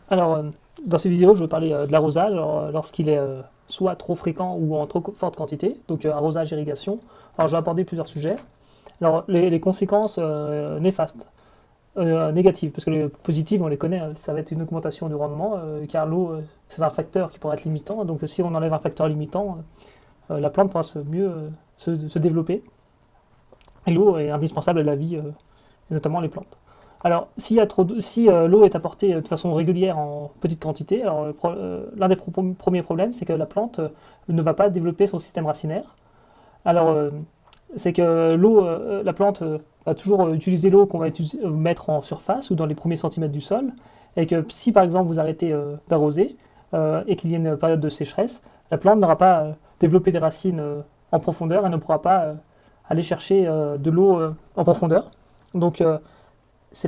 Alors, dans ces vidéos, je vais parler de l'arrosage lorsqu'il est soit trop fréquent ou en trop forte quantité, donc arrosage, irrigation. Alors, je vais aborder plusieurs sujets. Alors, les conséquences néfastes, négatives, parce que les positives, on les connaît, ça va être une augmentation du rendement, car l'eau, c'est un facteur qui pourrait être limitant. Donc, si on enlève un facteur limitant, la plante pourra mieux se développer. Et l'eau est indispensable à la vie, et notamment les plantes. Alors, si l'eau est apportée de façon régulière en petite quantité, alors l'un des premiers problèmes, c'est que la plante ne va pas développer son système racinaire. Alors, c'est que la plante va toujours utiliser l'eau qu'on va mettre en surface ou dans les premiers centimètres du sol, et que si par exemple vous arrêtez d'arroser et qu'il y a une période de sécheresse, la plante n'aura pas développé des racines en profondeur et ne pourra pas aller chercher de l'eau en profondeur. Donc, c'est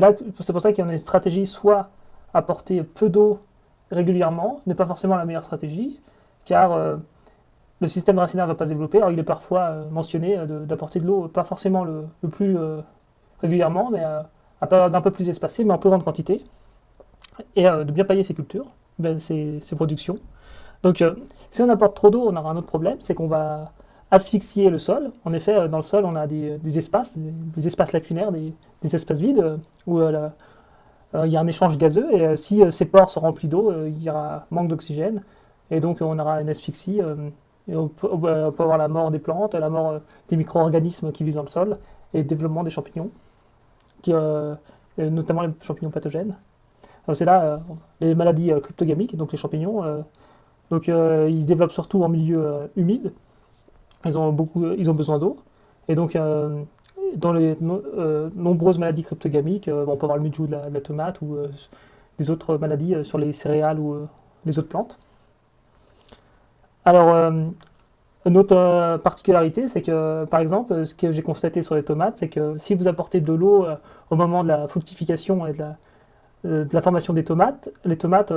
pour ça qu'il y a une stratégie soit apporter peu d'eau régulièrement n'est pas forcément la meilleure stratégie, car le système racinaire ne va pas se développer. Alors il est parfois mentionné d'apporter de l'eau, pas forcément le plus régulièrement, mais à période un peu plus espacée, mais en plus grande quantité, et de bien pailler ses cultures, ses productions. Donc si on apporte trop d'eau, on aura un autre problème, c'est qu'on va asphyxier le sol. En effet, dans le sol, on a des espaces, des espaces lacunaires, des espaces vides, où il y a un échange gazeux, et si ces pores sont remplis d'eau, il y aura manque d'oxygène, et donc on aura une asphyxie, et on peut avoir la mort des plantes, la mort des micro-organismes qui vivent dans le sol, et le développement des champignons, qui, notamment les champignons pathogènes. C'est là les maladies cryptogamiques, donc les champignons, ils se développent surtout en milieu humide, ils ont besoin d'eau, et donc dans les nombreuses maladies cryptogamiques, on peut avoir le mildiou de la tomate ou des autres maladies sur les céréales ou les autres plantes. Alors, une autre particularité, c'est que, par exemple, ce que j'ai constaté sur les tomates, c'est que si vous apportez de l'eau au moment de la fructification et de la formation des tomates, les tomates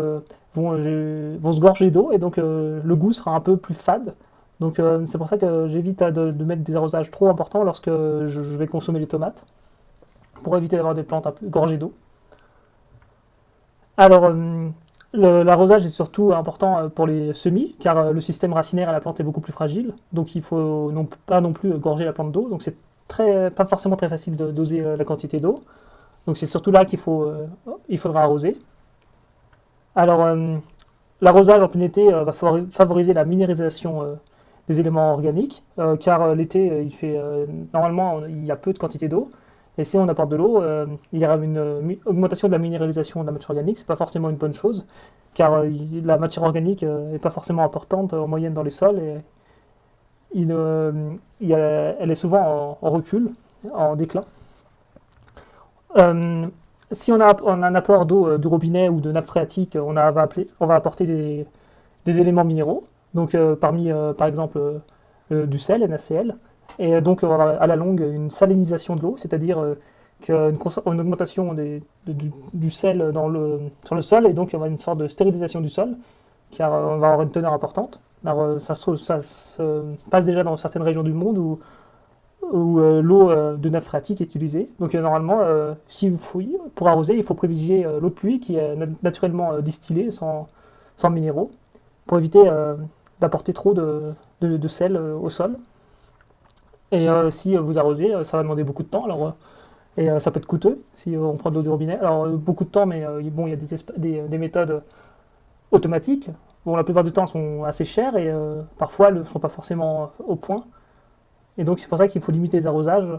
vont se gorger d'eau et donc le goût sera un peu plus fade. Donc c'est pour ça que j'évite de mettre des arrosages trop importants lorsque je vais consommer les tomates, pour éviter d'avoir des plantes un peu gorgées d'eau. Alors, l'arrosage est surtout important pour les semis, car le système racinaire à la plante est beaucoup plus fragile, donc il faut pas non plus gorger la plante d'eau, donc c'est pas forcément très facile de doser la quantité d'eau. Donc c'est surtout là il faudra arroser. Alors, l'arrosage en plein été va favoriser la minéralisation des éléments organiques, car l'été, normalement, il y a peu de quantité d'eau. Et si on apporte de l'eau, il y aura une augmentation de la minéralisation de la matière organique. C'est pas forcément une bonne chose, car la matière organique n'est pas forcément importante en moyenne dans les sols. Et elle est souvent en recul, en déclin. Euh, Si on a un apport d'eau du robinet ou de nappe phréatique, on va apporter des éléments minéraux. Donc par exemple du sel, NaCl. Et donc on va avoir à la longue une salinisation de l'eau, c'est-à-dire une augmentation du sel sur le sol, et donc il y aura une sorte de stérilisation du sol, car on va avoir une teneur importante. Alors ça se passe déjà dans certaines régions du monde où l'eau de nappe phréatique est utilisée. Donc normalement, pour arroser, il faut privilégier l'eau de pluie qui est naturellement distillée, sans minéraux, pour éviter d'apporter trop de sel au sol. Et si vous arrosez, ça va demander beaucoup de temps. Et ça peut être coûteux si on prend de l'eau du robinet. Alors beaucoup de temps, mais bon, il y a des méthodes automatiques. Bon, la plupart du temps, elles sont assez chères et parfois, elles ne sont pas forcément au point. Et donc, c'est pour ça qu'il faut limiter les arrosages